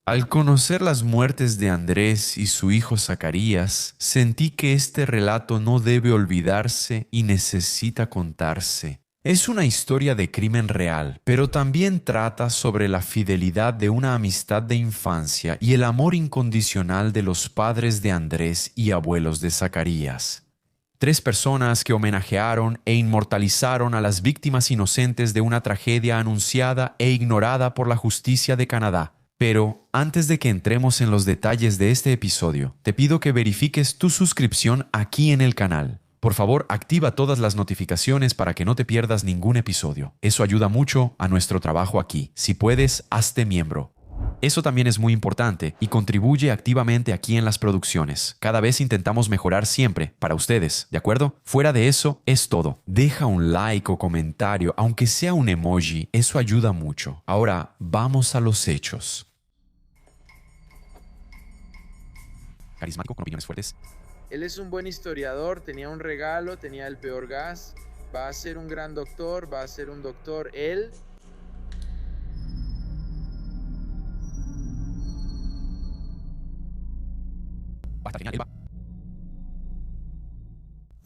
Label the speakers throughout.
Speaker 1: Al conocer las muertes de Andrés y su hijo Zacarías, sentí que este relato no debe olvidarse y necesita contarse. Es una historia de crimen real, pero también trata sobre la fidelidad de una amistad de infancia y el amor incondicional de los padres de Andrés y abuelos de Zacarías. Tres personas que homenajearon e inmortalizaron a las víctimas inocentes de una tragedia anunciada e ignorada por la justicia de Canadá. Pero antes de que entremos en los detalles de este episodio, te pido que verifiques tu suscripción aquí en el canal. Por favor, activa todas las notificaciones para que no te pierdas ningún episodio. Eso ayuda mucho a nuestro trabajo aquí. Si puedes, hazte miembro. Eso también es muy importante y contribuye activamente aquí en las producciones. Cada vez intentamos mejorar siempre para ustedes, ¿de acuerdo? Fuera de eso, es todo. Deja un like o comentario, aunque sea un emoji, eso ayuda mucho. Ahora, vamos a los hechos. Carismático, con opiniones fuertes.
Speaker 2: Él es un buen historiador, tenía un regalo, tenía el peor gas, va a ser un gran doctor, va a ser un doctor. Él...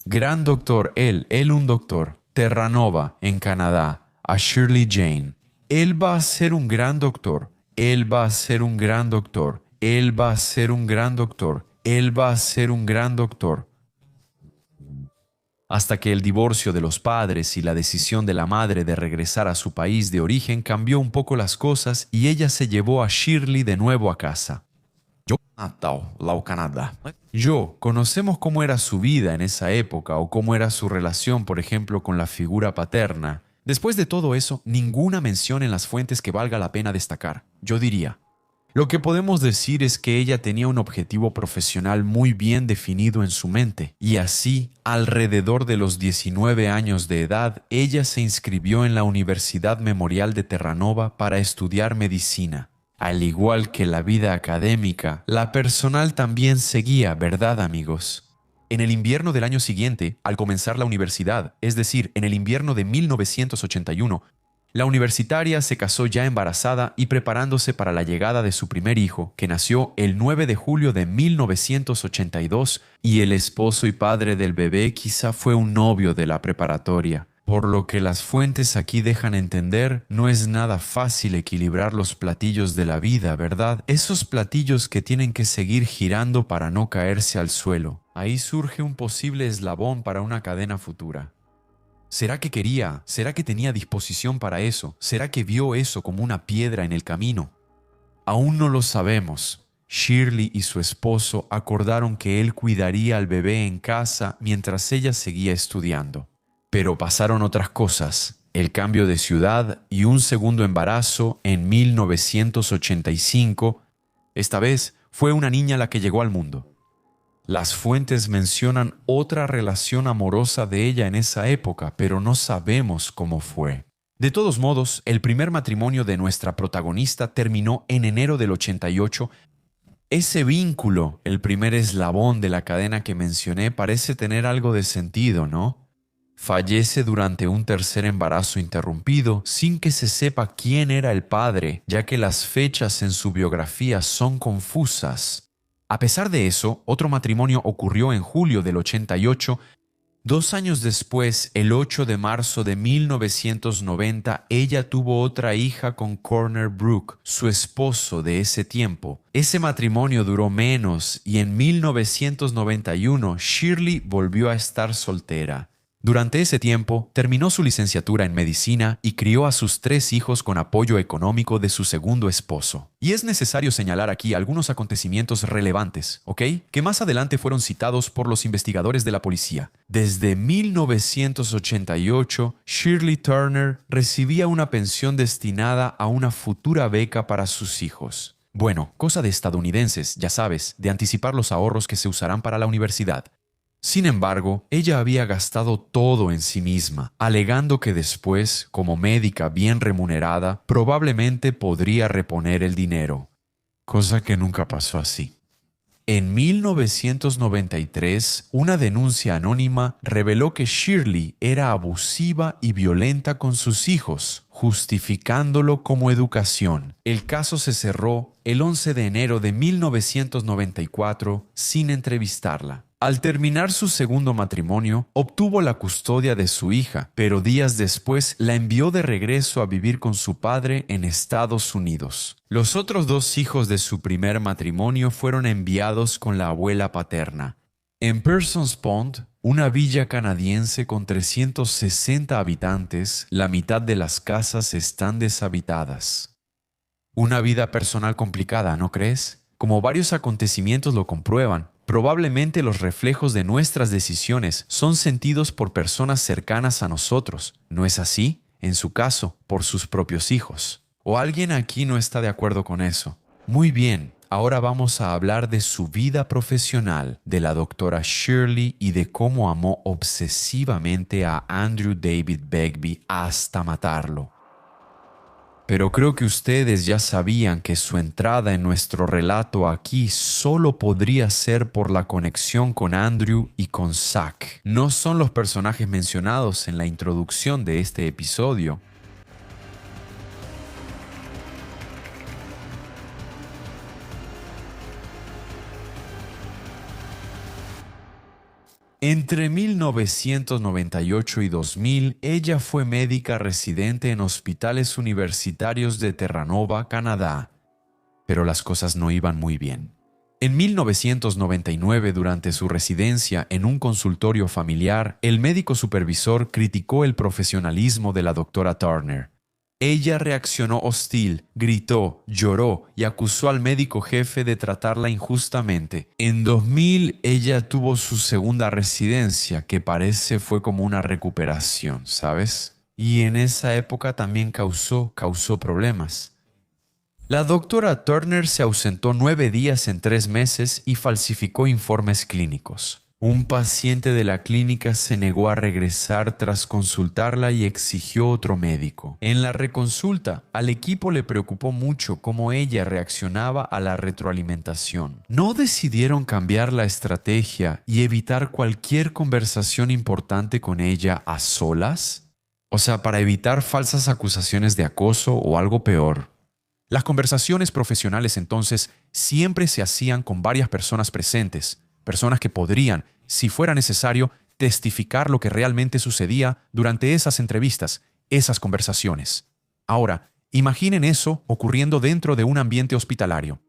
Speaker 1: Gran doctor, él un doctor. Terranova, en Canadá, a Shirley Jane. Él va a ser un gran doctor. Él va a ser un gran doctor. Él va a ser un gran doctor. Él va a ser un gran doctor. Hasta que el divorcio de los padres y la decisión de la madre de regresar a su país de origen cambió un poco las cosas y ella se llevó a Shirley de nuevo a casa. Natal, Lau Canadá. Conocemos cómo era su vida en esa época o cómo era su relación, por ejemplo, con la figura paterna. Después de todo eso, ninguna mención en las fuentes que valga la pena destacar. Yo diría, lo que podemos decir es que ella tenía un objetivo profesional muy bien definido en su mente, y así, alrededor de los 19 años de edad, ella se inscribió en la Universidad Memorial de Terranova para estudiar medicina. Al igual que la vida académica, la personal también seguía, ¿verdad, amigos? En el invierno del año siguiente, al comenzar la universidad, es decir, en el invierno de 1981, la universitaria se casó ya embarazada y preparándose para la llegada de su primer hijo, que nació el 9 de julio de 1982, y el esposo y padre del bebé quizá fue un novio de la preparatoria. Por lo que las fuentes aquí dejan entender, no es nada fácil equilibrar los platillos de la vida, ¿verdad? Esos platillos que tienen que seguir girando para no caerse al suelo. Ahí surge un posible eslabón para una cadena futura. ¿Será que quería? ¿Será que tenía disposición para eso? ¿Será que vio eso como una piedra en el camino? Aún no lo sabemos. Shirley y su esposo acordaron que él cuidaría al bebé en casa mientras ella seguía estudiando. Pero pasaron otras cosas, el cambio de ciudad y un segundo embarazo en 1985. Esta vez fue una niña la que llegó al mundo. Las fuentes mencionan otra relación amorosa de ella en esa época, pero no sabemos cómo fue. De todos modos, el primer matrimonio de nuestra protagonista terminó en enero del 88. Ese vínculo, el primer eslabón de la cadena que mencioné, parece tener algo de sentido, ¿no? Fallece durante un tercer embarazo interrumpido sin que se sepa quién era el padre, ya que las fechas en su biografía son confusas. A pesar de eso, otro matrimonio ocurrió en julio del 88. 2 años después, el 8 de marzo de 1990, ella tuvo otra hija con Corner Brook, su esposo de ese tiempo. Ese matrimonio duró menos y en 1991 Shirley volvió a estar soltera. Durante ese tiempo, terminó su licenciatura en medicina y crió a sus 3 hijos con apoyo económico de su segundo esposo. Y es necesario señalar aquí algunos acontecimientos relevantes, ¿ok? Que más adelante fueron citados por los investigadores de la policía. Desde 1988, Shirley Turner recibía una pensión destinada a una futura beca para sus hijos. Bueno, cosa de estadounidenses, ya sabes, de anticipar los ahorros que se usarán para la universidad. Sin embargo, ella había gastado todo en sí misma, alegando que después, como médica bien remunerada, probablemente podría reponer el dinero, cosa que nunca pasó así. En 1993, una denuncia anónima reveló que Shirley era abusiva y violenta con sus hijos, justificándolo como educación. El caso se cerró el 11 de enero de 1994 sin entrevistarla. Al terminar su segundo matrimonio, obtuvo la custodia de su hija, pero días después la envió de regreso a vivir con su padre en Estados Unidos. Los otros dos hijos de su primer matrimonio fueron enviados con la abuela paterna. En Parsons Pond, una villa canadiense con 360 habitantes, la mitad de las casas están deshabitadas. Una vida personal complicada, ¿no crees? Como varios acontecimientos lo comprueban, probablemente los reflejos de nuestras decisiones son sentidos por personas cercanas a nosotros. ¿No es así? En su caso, por sus propios hijos. ¿O alguien aquí no está de acuerdo con eso? Muy bien, ahora vamos a hablar de su vida profesional, de la doctora Shirley y de cómo amó obsesivamente a Andrew David Begbie hasta matarlo. Pero creo que ustedes ya sabían que su entrada en nuestro relato aquí solo podría ser por la conexión con Andrew y con Zack. No son los personajes mencionados en la introducción de este episodio. Entre 1998 y 2000, ella fue médica residente en hospitales universitarios de Terranova, Canadá. Pero las cosas no iban muy bien. En 1999, durante su residencia en un consultorio familiar, el médico supervisor criticó el profesionalismo de la doctora Turner. Ella reaccionó hostil, gritó, lloró y acusó al médico jefe de tratarla injustamente. En 2000, ella tuvo su segunda residencia, que parece fue como una recuperación, ¿sabes? Y en esa época también causó problemas. La doctora Turner se ausentó 9 días en 3 meses y falsificó informes clínicos. Un paciente de la clínica se negó a regresar tras consultarla y exigió otro médico. En la reconsulta, al equipo le preocupó mucho cómo ella reaccionaba a la retroalimentación. ¿No decidieron cambiar la estrategia y evitar cualquier conversación importante con ella a solas? O sea, para evitar falsas acusaciones de acoso o algo peor. Las conversaciones profesionales entonces siempre se hacían con varias personas presentes. Personas que podrían, si fuera necesario, testificar lo que realmente sucedía durante esas entrevistas, esas conversaciones. Ahora, imaginen eso ocurriendo dentro de un ambiente hospitalario.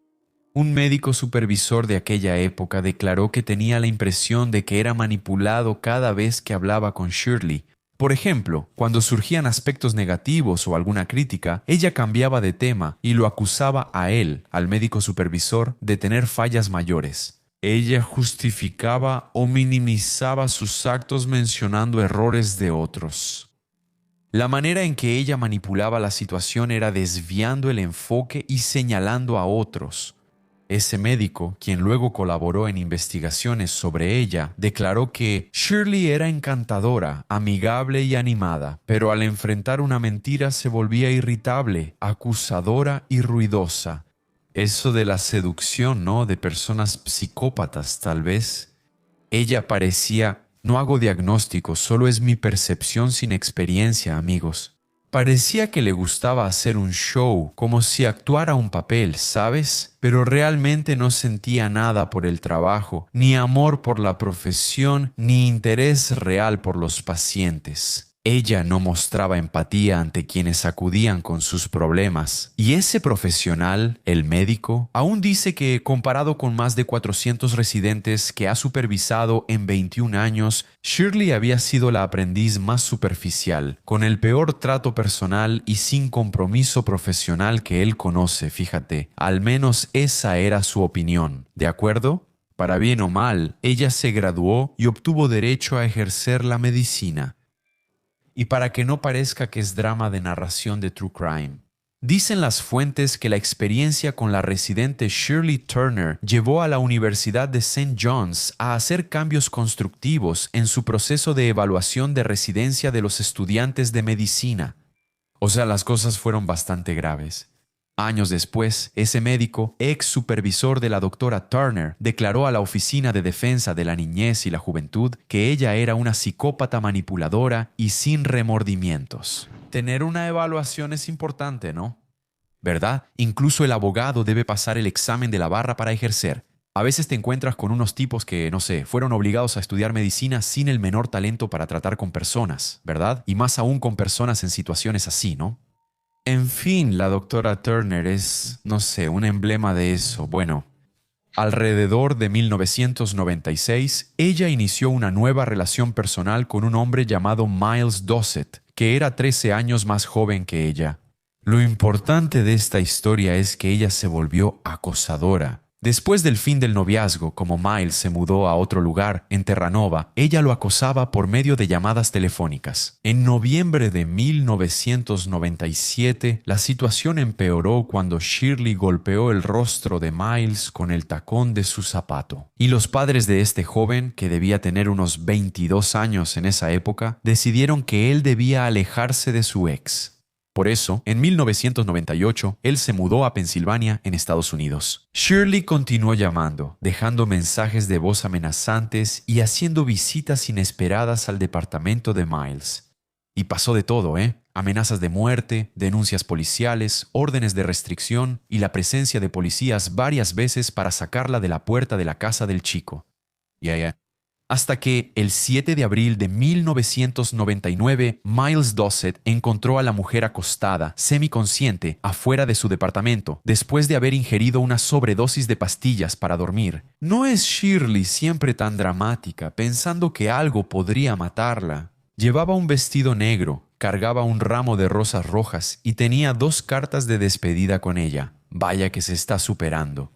Speaker 1: Un médico supervisor de aquella época declaró que tenía la impresión de que era manipulado cada vez que hablaba con Shirley. Por ejemplo, cuando surgían aspectos negativos o alguna crítica, ella cambiaba de tema y lo acusaba a él, al médico supervisor, de tener fallas mayores. Ella justificaba o minimizaba sus actos mencionando errores de otros. La manera en que ella manipulaba la situación era desviando el enfoque y señalando a otros. Ese médico, quien luego colaboró en investigaciones sobre ella, declaró que Shirley era encantadora, amigable y animada, pero al enfrentar una mentira se volvía irritable, acusadora y ruidosa. Eso de la seducción, ¿no? De personas psicópatas, tal vez. Ella parecía, no hago diagnóstico, solo es mi percepción sin experiencia, amigos. Parecía que le gustaba hacer un show, como si actuara un papel, ¿sabes? Pero realmente no sentía nada por el trabajo, ni amor por la profesión, ni interés real por los pacientes. Ella no mostraba empatía ante quienes acudían con sus problemas. Y ese profesional, el médico, aún dice que, comparado con más de 400 residentes que ha supervisado en 21 años, Shirley había sido la aprendiz más superficial, con el peor trato personal y sin compromiso profesional que él conoce, fíjate. Al menos esa era su opinión. ¿De acuerdo? Para bien o mal, ella se graduó y obtuvo derecho a ejercer la medicina. Y para que no parezca que es drama de narración de True Crime. Dicen las fuentes que la experiencia con la residente Shirley Turner llevó a la Universidad de St. John's a hacer cambios constructivos en su proceso de evaluación de residencia de los estudiantes de medicina. O sea, las cosas fueron bastante graves. Años después, ese médico, ex supervisor de la doctora Turner, declaró a la Oficina de Defensa de la Niñez y la Juventud que ella era una psicópata manipuladora y sin remordimientos. Tener una evaluación es importante, ¿no? ¿verdad? Incluso el abogado debe pasar el examen de la barra para ejercer. A veces te encuentras con unos tipos que, no sé, fueron obligados a estudiar medicina sin el menor talento para tratar con personas, ¿verdad? Y más aún con personas en situaciones así, ¿no? En fin, la doctora Turner es, no sé, un emblema de eso. Bueno, alrededor de 1996, ella inició una nueva relación personal con un hombre llamado Miles Dossett, que era 13 años más joven que ella. Lo importante de esta historia es que ella se volvió acosadora. Después del fin del noviazgo, como Miles se mudó a otro lugar, en Terranova, ella lo acosaba por medio de llamadas telefónicas. En noviembre de 1997, la situación empeoró cuando Shirley golpeó el rostro de Miles con el tacón de su zapato. Y los padres de este joven, que debía tener unos 22 años en esa época, decidieron que él debía alejarse de su ex. Por eso, en 1998, él se mudó a Pensilvania, en Estados Unidos. Shirley continuó llamando, dejando mensajes de voz amenazantes y haciendo visitas inesperadas al departamento de Miles. Y pasó de todo, ¿eh? Amenazas de muerte, denuncias policiales, órdenes de restricción y la presencia de policías varias veces para sacarla de la puerta de la casa del chico. Hasta que el 7 de abril de 1999, Miles Dossett encontró a la mujer acostada, semiconsciente, afuera de su departamento, después de haber ingerido una sobredosis de pastillas para dormir. ¿No es Shirley siempre tan dramática, pensando que algo podría matarla? Llevaba un vestido negro, cargaba un ramo de rosas rojas y tenía 2 cartas de despedida con ella. Vaya que se está superando.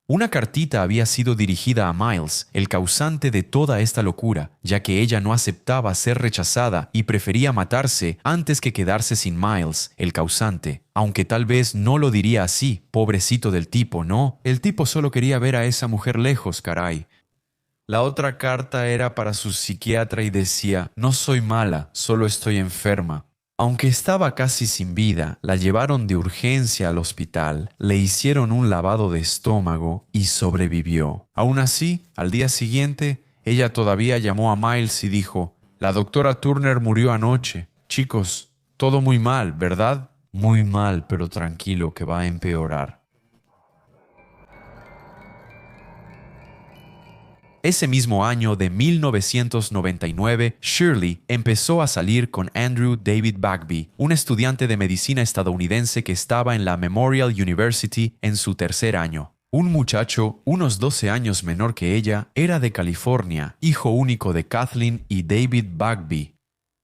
Speaker 1: Una cartita había sido dirigida a Miles, el causante de toda esta locura, ya que ella no aceptaba ser rechazada y prefería matarse antes que quedarse sin Miles, el causante. Aunque tal vez no lo diría así, pobrecito del tipo, ¿no? El tipo solo quería ver a esa mujer lejos, caray. La otra carta era para su psiquiatra y decía: «No soy mala, solo estoy enferma». Aunque estaba casi sin vida, la llevaron de urgencia al hospital, le hicieron un lavado de estómago y sobrevivió. Aún así, al día siguiente, ella todavía llamó a Miles y dijo: «La doctora Turner murió anoche. Chicos, todo muy mal, ¿verdad?» «Muy mal, pero tranquilo, que va a empeorar». Ese mismo año de 1999, Shirley empezó a salir con Andrew David Bagby, un estudiante de medicina estadounidense que estaba en la Memorial University en su 3er año. Un muchacho, unos 12 años menor que ella, era de California, hijo único de Kathleen y David Bagby.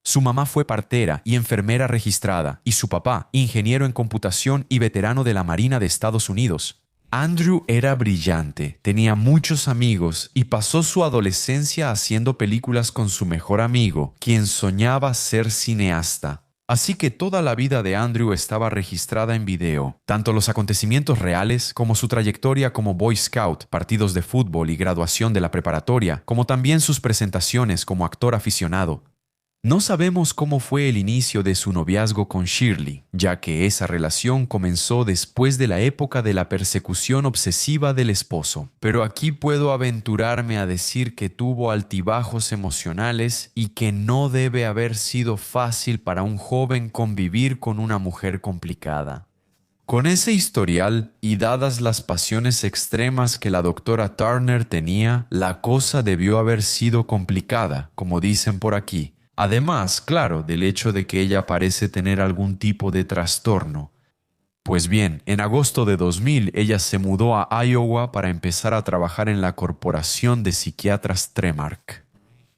Speaker 1: Su mamá fue partera y enfermera registrada, y su papá, ingeniero en computación y veterano de la Marina de Estados Unidos. Andrew era brillante, tenía muchos amigos y pasó su adolescencia haciendo películas con su mejor amigo, quien soñaba ser cineasta. Así que toda la vida de Andrew estaba registrada en video, tanto los acontecimientos reales como su trayectoria como Boy Scout, partidos de fútbol y graduación de la preparatoria, como también sus presentaciones como actor aficionado. No sabemos cómo fue el inicio de su noviazgo con Shirley, ya que esa relación comenzó después de la época de la persecución obsesiva del esposo. Pero aquí puedo aventurarme a decir que tuvo altibajos emocionales y que no debe haber sido fácil para un joven convivir con una mujer complicada. Con ese historial y dadas las pasiones extremas que la doctora Turner tenía, la cosa debió haber sido complicada, como dicen por aquí. Además, claro, del hecho de que ella parece tener algún tipo de trastorno. Pues bien, en agosto de 2000 ella se mudó a Iowa para empezar a trabajar en la Corporación de Psiquiatras Tremark.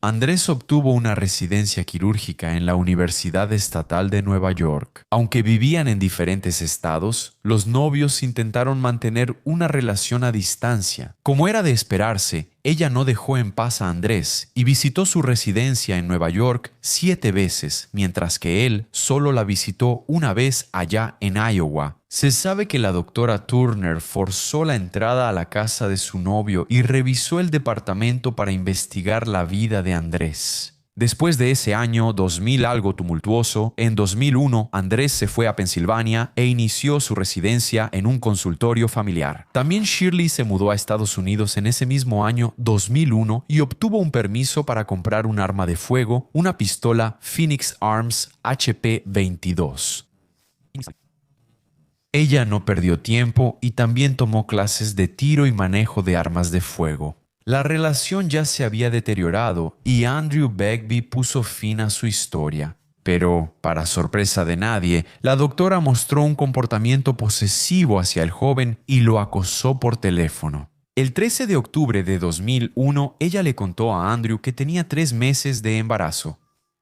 Speaker 1: Andrés obtuvo una residencia quirúrgica en la Universidad Estatal de Nueva York. Aunque vivían en diferentes estados, los novios intentaron mantener una relación a distancia. Como era de esperarse, ella no dejó en paz a Andrés y visitó su residencia en Nueva York 7 veces, mientras que él solo la visitó una vez allá en Iowa. Se sabe que la doctora Turner forzó la entrada a la casa de su novio y revisó el departamento para investigar la vida de Andrés. Después de ese año 2000 algo tumultuoso, en 2001 Andrés se fue a Pensilvania e inició su residencia en un consultorio familiar. También Shirley se mudó a Estados Unidos en ese mismo año 2001 y obtuvo un permiso para comprar un arma de fuego, una pistola Phoenix Arms HP-22. Ella no perdió tiempo y también tomó clases de tiro y manejo de armas de fuego. La relación ya se había deteriorado y Andrew Begbie puso fin a su historia. Pero, para sorpresa de nadie, la doctora mostró un comportamiento posesivo hacia el joven y lo acosó por teléfono. El 13 de octubre de 2001, ella le contó a Andrew que tenía 3 meses de embarazo.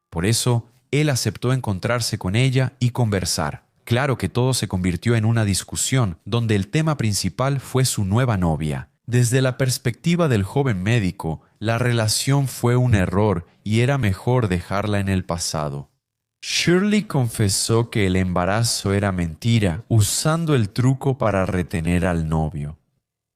Speaker 1: Por eso, él aceptó encontrarse con ella y conversar. Claro que todo se convirtió en una discusión, donde el tema principal fue su nueva novia. Desde la perspectiva del joven médico, la relación fue un error y era mejor dejarla en el pasado. Shirley confesó que el embarazo era mentira, usando el truco para retener al novio.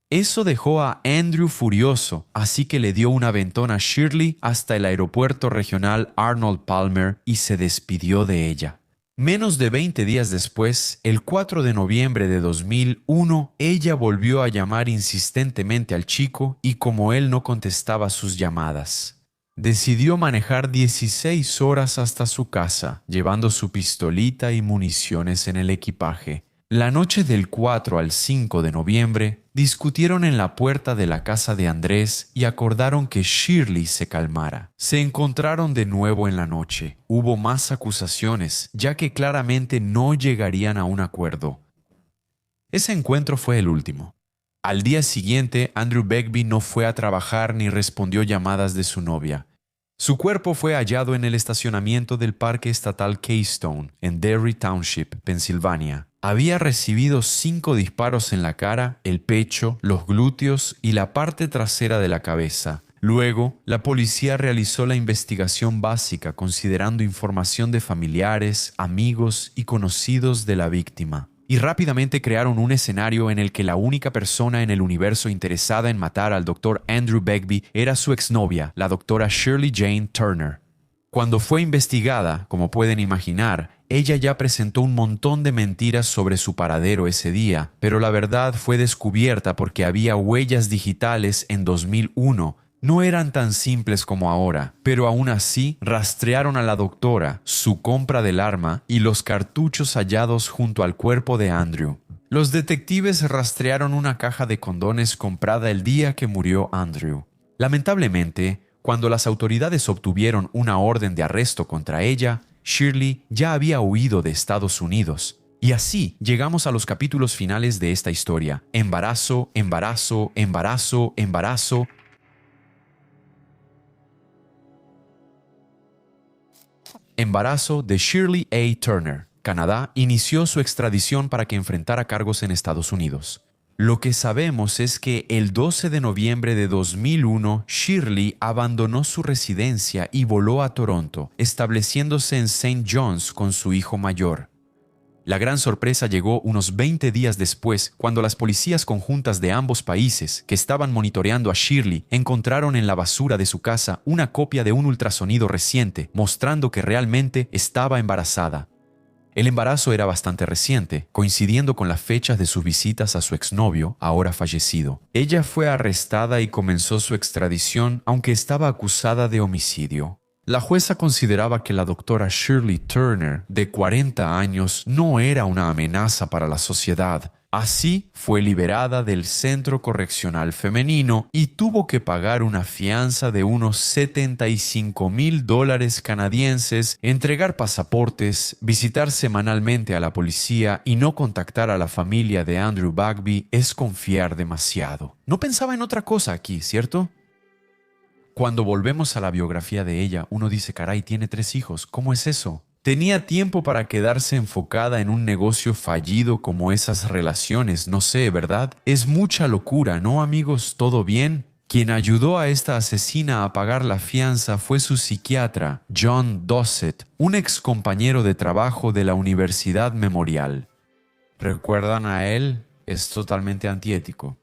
Speaker 1: Eso dejó a Andrew furioso, así que le dio un aventón a Shirley hasta el aeropuerto regional Arnold Palmer y se despidió de ella. Menos de 20 días después, el 4 de noviembre de 2001, ella volvió a llamar insistentemente al chico y como él no contestaba sus llamadas, decidió manejar 16 horas hasta su casa, llevando su pistolita y municiones en el equipaje. La noche del 4 al 5 de noviembre, discutieron en la puerta de la casa de Andrés y acordaron que Shirley se calmara. Se encontraron de nuevo en la noche. Hubo más acusaciones, ya que claramente no llegarían a un acuerdo. Ese encuentro fue el último. Al día siguiente, Andrew Begbie no fue a trabajar ni respondió llamadas de su novia. Su cuerpo fue hallado en el estacionamiento del Parque Estatal Keystone, en Derry Township, Pensilvania. Había recibido 5 disparos en la cara, el pecho, los glúteos y la parte trasera de la cabeza. Luego, la policía realizó la investigación básica considerando información de familiares, amigos y conocidos de la víctima. Y rápidamente crearon un escenario en el que la única persona en el universo interesada en matar al Dr. Andrew Begbie era su exnovia, la doctora Shirley Jane Turner. Cuando fue investigada, como pueden imaginar, ella ya presentó un montón de mentiras sobre su paradero ese día, pero la verdad fue descubierta porque había huellas digitales en 2001. No eran tan simples como ahora, pero aún así rastrearon a la doctora, su compra del arma y los cartuchos hallados junto al cuerpo de Andrew. Los detectives rastrearon una caja de condones comprada el día que murió Andrew. Lamentablemente, cuando las autoridades obtuvieron una orden de arresto contra ella, Shirley ya había huido de Estados Unidos. Y así llegamos a los capítulos finales de esta historia. Embarazo, embarazo, embarazo, embarazo. Embarazo de Shirley A. Turner. Canadá inició su extradición para que enfrentara cargos en Estados Unidos. Lo que sabemos es que el 12 de noviembre de 2001, Shirley abandonó su residencia y voló a Toronto, estableciéndose en St. John's con su hijo mayor. La gran sorpresa llegó unos 20 días después, cuando las policías conjuntas de ambos países, que estaban monitoreando a Shirley, encontraron en la basura de su casa una copia de un ultrasonido reciente, mostrando que realmente estaba embarazada. El embarazo era bastante reciente, coincidiendo con las fechas de sus visitas a su exnovio, ahora fallecido. Ella fue arrestada y comenzó su extradición, aunque estaba acusada de homicidio. La jueza consideraba que la doctora Shirley Turner, de 40 años, no era una amenaza para la sociedad. Así, fue liberada del Centro Correccional Femenino y tuvo que pagar una fianza de unos $75,000 canadienses, entregar pasaportes, visitar semanalmente a la policía y no contactar a la familia de Andrew Begbie es confiar demasiado. No pensaba en otra cosa aquí, ¿cierto? Cuando volvemos a la biografía de ella, uno dice, caray, tiene 3 hijos, ¿cómo es eso? Tenía tiempo para quedarse enfocada en un negocio fallido como esas relaciones, no sé, ¿verdad? Es mucha locura, ¿no, amigos? ¿Todo bien? Quien ayudó a esta asesina a pagar la fianza fue su psiquiatra, John Dossett, un ex compañero de trabajo de la Universidad Memorial. ¿Recuerdan a él? Es totalmente antiético.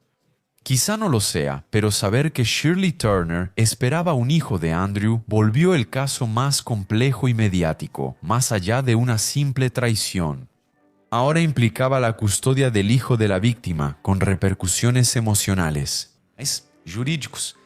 Speaker 1: Quizá no lo sea, pero saber que Shirley Turner esperaba un hijo de Andrew volvió el caso más complejo y mediático, más allá de una simple traición. Ahora implicaba la custodia del hijo de la víctima, con repercusiones emocionales, jurídicos.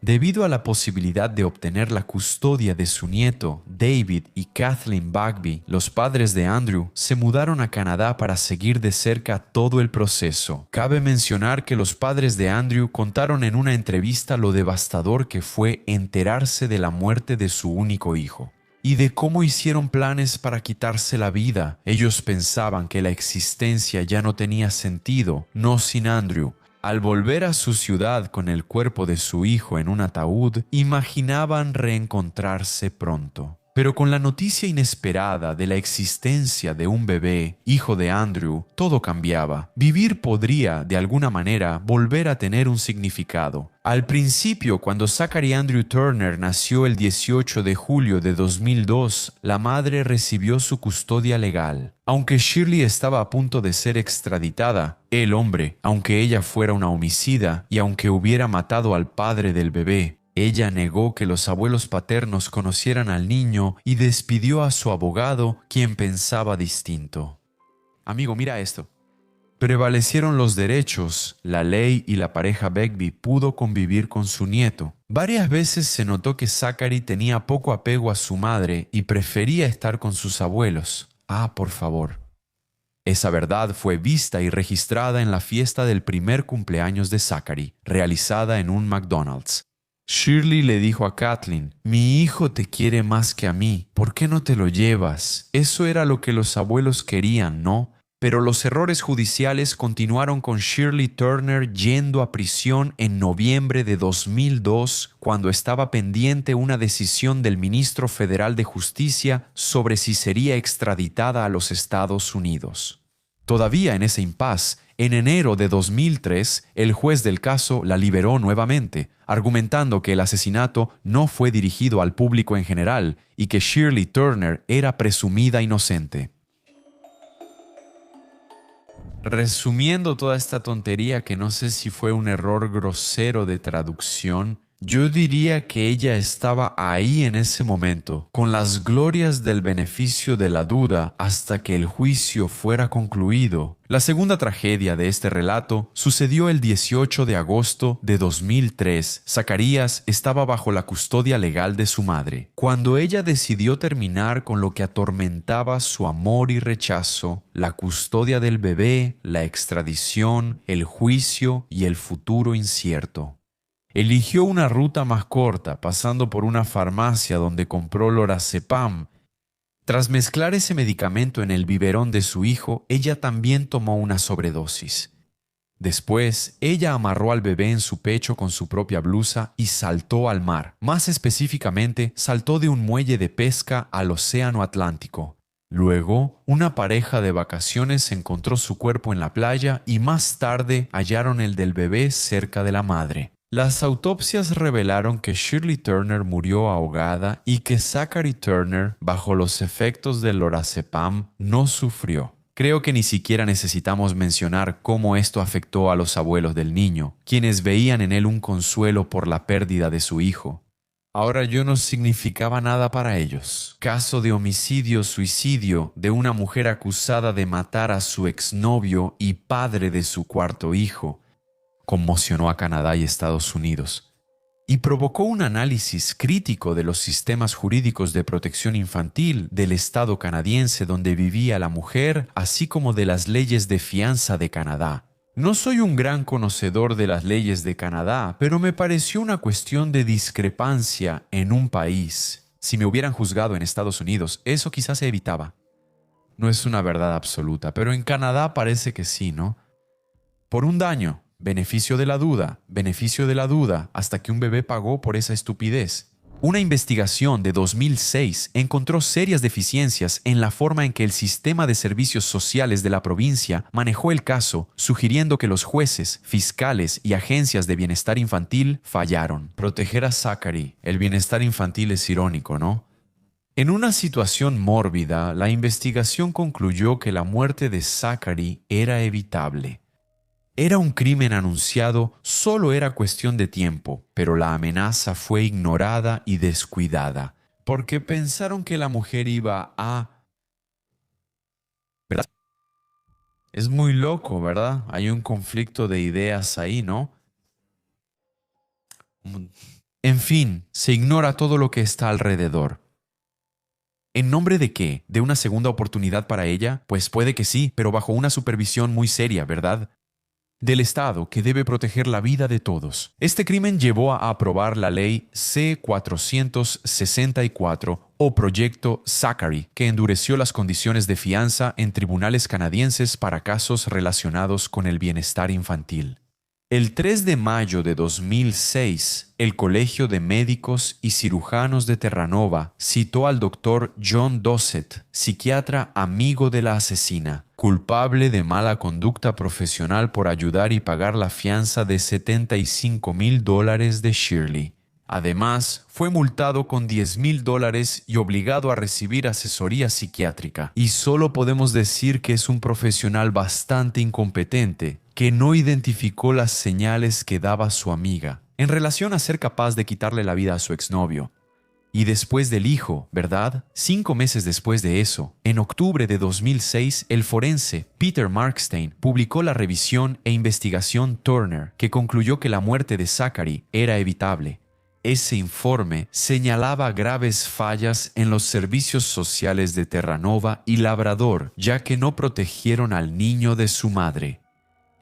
Speaker 1: Debido a la posibilidad de obtener la custodia de su nieto, David y Kathleen Bagby, los padres de Andrew se mudaron a Canadá para seguir de cerca todo el proceso. Cabe mencionar que los padres de Andrew contaron en una entrevista lo devastador que fue enterarse de la muerte de su único hijo y de cómo hicieron planes para quitarse la vida. Ellos pensaban que la existencia ya no tenía sentido, no sin Andrew. Al volver a su ciudad con el cuerpo de su hijo en un ataúd, imaginaban reencontrarse pronto. Pero con la noticia inesperada de la existencia de un bebé, hijo de Andrew, todo cambiaba. Vivir podría, de alguna manera, volver a tener un significado. Al principio, cuando Zachary Andrew Turner nació el 18 de julio de 2002, la madre recibió su custodia legal. Aunque Shirley estaba a punto de ser extraditada, el hombre, aunque ella fuera una homicida y aunque hubiera matado al padre del bebé, ella negó que los abuelos paternos conocieran al niño y despidió a su abogado, quien pensaba distinto. Amigo, mira esto. Prevalecieron los derechos, la ley y la pareja Bagby pudo convivir con su nieto. Varias veces se notó que Zachary tenía poco apego a su madre y prefería estar con sus abuelos. Ah, por favor. Esa verdad fue vista y registrada en la fiesta del primer cumpleaños de Zachary, realizada en un McDonald's. Shirley le dijo a Kathleen: «Mi hijo te quiere más que a mí, ¿por qué no te lo llevas?» Eso era lo que los abuelos querían, ¿no? Pero los errores judiciales continuaron con Shirley Turner yendo a prisión en noviembre de 2002, cuando estaba pendiente una decisión del ministro federal de Justicia sobre si sería extraditada a los Estados Unidos. Todavía en ese impasse, en enero de 2003, el juez del caso la liberó nuevamente, argumentando que el asesinato no fue dirigido al público en general y que Shirley Turner era presumida inocente. Resumiendo toda esta tontería, que no sé si fue un error grosero de traducción, yo diría que ella estaba ahí en ese momento, con las glorias del beneficio de la duda hasta que el juicio fuera concluido. La segunda tragedia de este relato sucedió el 18 de agosto de 2003. Zacarías estaba bajo la custodia legal de su madre. Cuando ella decidió terminar con lo que atormentaba su amor y rechazo, la custodia del bebé, la extradición, el juicio y el futuro incierto. Eligió una ruta más corta, pasando por una farmacia donde compró lorazepam. Tras mezclar ese medicamento en el biberón de su hijo, ella también tomó una sobredosis. Después, ella amarró al bebé en su pecho con su propia blusa y saltó al mar. Más específicamente, saltó de un muelle de pesca al Océano Atlántico. Luego, una pareja de vacaciones encontró su cuerpo en la playa y más tarde hallaron el del bebé cerca de la madre. Las autopsias revelaron que Shirley Turner murió ahogada y que Zachary Turner, bajo los efectos del lorazepam, no sufrió. Creo que ni siquiera necesitamos mencionar cómo esto afectó a los abuelos del niño, quienes veían en él un consuelo por la pérdida de su hijo. Ahora yo no significaba nada para ellos. Caso de homicidio-suicidio de una mujer acusada de matar a su exnovio y padre de su cuarto hijo. Conmocionó a Canadá y Estados Unidos y provocó un análisis crítico de los sistemas jurídicos de protección infantil del estado canadiense donde vivía la mujer, así como de las leyes de fianza de Canadá. No soy un gran conocedor de las leyes de Canadá, pero me pareció una cuestión de discrepancia en un país. Si me hubieran juzgado en Estados Unidos, eso quizás se evitaba. No es una verdad absoluta, pero en Canadá parece que sí, ¿no? Por un daño. Beneficio de la duda, hasta que un bebé pagó por esa estupidez. Una investigación de 2006 encontró serias deficiencias en la forma en que el sistema de servicios sociales de la provincia manejó el caso, sugiriendo que los jueces, fiscales y agencias de bienestar infantil fallaron. Proteger a Zachary. El bienestar infantil es irónico, ¿no? En una situación mórbida, la investigación concluyó que la muerte de Zachary era evitable. Era un crimen anunciado, solo era cuestión de tiempo, pero la amenaza fue ignorada y descuidada, porque pensaron que la mujer iba a... ¿Verdad? Es muy loco, ¿verdad? Hay un conflicto de ideas ahí, ¿no? En fin, se ignora todo lo que está alrededor. ¿En nombre de qué? ¿De una segunda oportunidad para ella? Pues puede que sí, pero bajo una supervisión muy seria, ¿verdad? Del Estado, que debe proteger la vida de todos. Este crimen llevó a aprobar la ley C-464 o Proyecto Zachary, que endureció las condiciones de fianza en tribunales canadienses para casos relacionados con el bienestar infantil. El 3 de mayo de 2006, el Colegio de Médicos y Cirujanos de Terranova citó al doctor John Dossett, psiquiatra amigo de la asesina, culpable de mala conducta profesional por ayudar y pagar la fianza de $75,000 de Shirley. Además, fue multado con $10,000 y obligado a recibir asesoría psiquiátrica. Y solo podemos decir que es un profesional bastante incompetente, que no identificó las señales que daba su amiga en relación a ser capaz de quitarle la vida a su exnovio. Y después del hijo, ¿verdad? 5 meses después de eso, en octubre de 2006, el forense Peter Markstein publicó la revisión e investigación Turner, que concluyó que la muerte de Zachary era evitable. Ese informe señalaba graves fallas en los servicios sociales de Terranova y Labrador, ya que no protegieron al niño de su madre.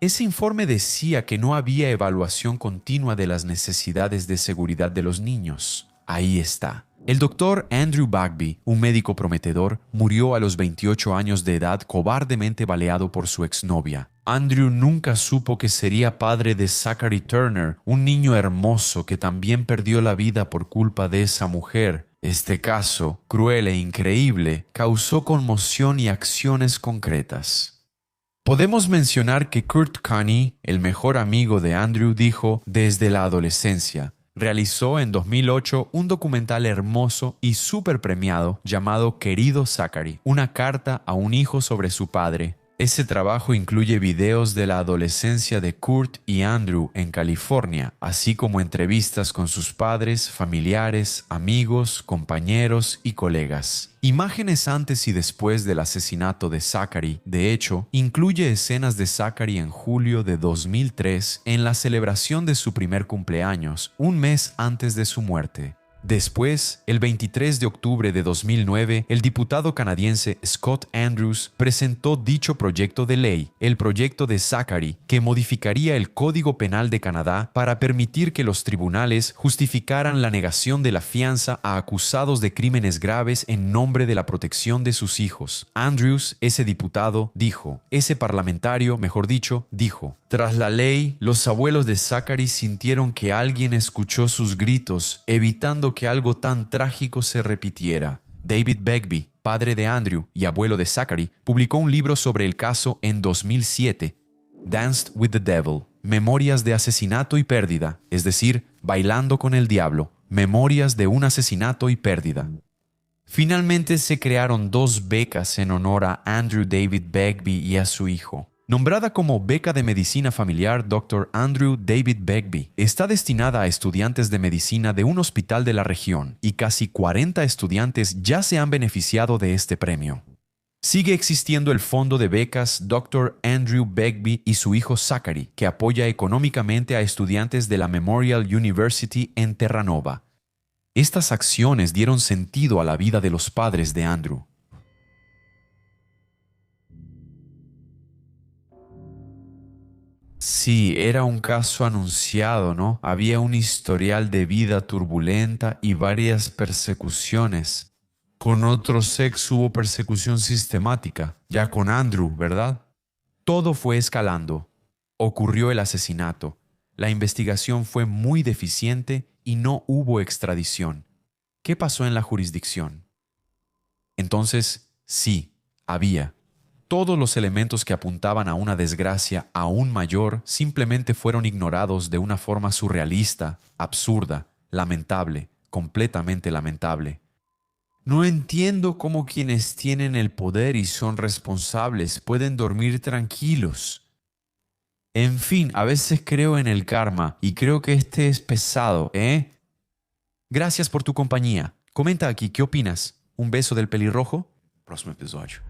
Speaker 1: Ese informe decía que no había evaluación continua de las necesidades de seguridad de los niños. Ahí está. El doctor Andrew Bagby, un médico prometedor, murió a los 28 años de edad cobardemente baleado por su exnovia. Andrew nunca supo que sería padre de Zachary Turner, un niño hermoso que también perdió la vida por culpa de esa mujer. Este caso, cruel e increíble, causó conmoción y acciones concretas. Podemos mencionar que Kurt Carney, el mejor amigo de Andrew, dijo desde la adolescencia. Realizó en 2008 un documental hermoso y súper premiado llamado Querido Zachary, una carta a un hijo sobre su padre. Ese trabajo incluye videos de la adolescencia de Kurt y Andrew en California, así como entrevistas con sus padres, familiares, amigos, compañeros y colegas. Imágenes antes y después del asesinato de Zachary, de hecho, incluye escenas de Zachary en julio de 2003 en la celebración de su primer cumpleaños, un mes antes de su muerte. Después, el 23 de octubre de 2009, el diputado canadiense Scott Andrews presentó dicho proyecto de ley, el proyecto de Zachary, que modificaría el Código Penal de Canadá para permitir que los tribunales justificaran la negación de la fianza a acusados de crímenes graves en nombre de la protección de sus hijos. Andrews, ese diputado, ese parlamentario, mejor dicho, dijo: tras la ley, los abuelos de Zachary sintieron que alguien escuchó sus gritos, evitando que algo tan trágico se repitiera. David Bagby, padre de Andrew y abuelo de Zachary, publicó un libro sobre el caso en 2007, Danced with the Devil, Memorias de asesinato y pérdida, es decir, Bailando con el diablo, Memorias de un asesinato y pérdida. Finalmente se crearon 2 becas en honor a Andrew David Bagby y a su hijo. Nombrada como Beca de Medicina Familiar Dr. Andrew David Bagby, está destinada a estudiantes de medicina de un hospital de la región y casi 40 estudiantes ya se han beneficiado de este premio. Sigue existiendo el fondo de becas Dr. Andrew Bagby y su hijo Zachary, que apoya económicamente a estudiantes de la Memorial University en Terranova. Estas acciones dieron sentido a la vida de los padres de Andrew. Sí, era un caso anunciado, ¿no? Había un historial de vida turbulenta y varias persecuciones. Con otros ex hubo persecución sistemática, ya con Andrew, ¿verdad? Todo fue escalando. Ocurrió el asesinato. La investigación fue muy deficiente y no hubo extradición. ¿Qué pasó en la jurisdicción? Entonces, sí, había. Todos los elementos que apuntaban a una desgracia aún mayor simplemente fueron ignorados de una forma surrealista, absurda, lamentable, completamente lamentable. No entiendo cómo quienes tienen el poder y son responsables pueden dormir tranquilos. En fin, a veces creo en el karma y creo que este es pesado, ¿eh? Gracias por tu compañía. Comenta aquí, ¿qué opinas? ¿Un beso del pelirrojo? Próximo episodio.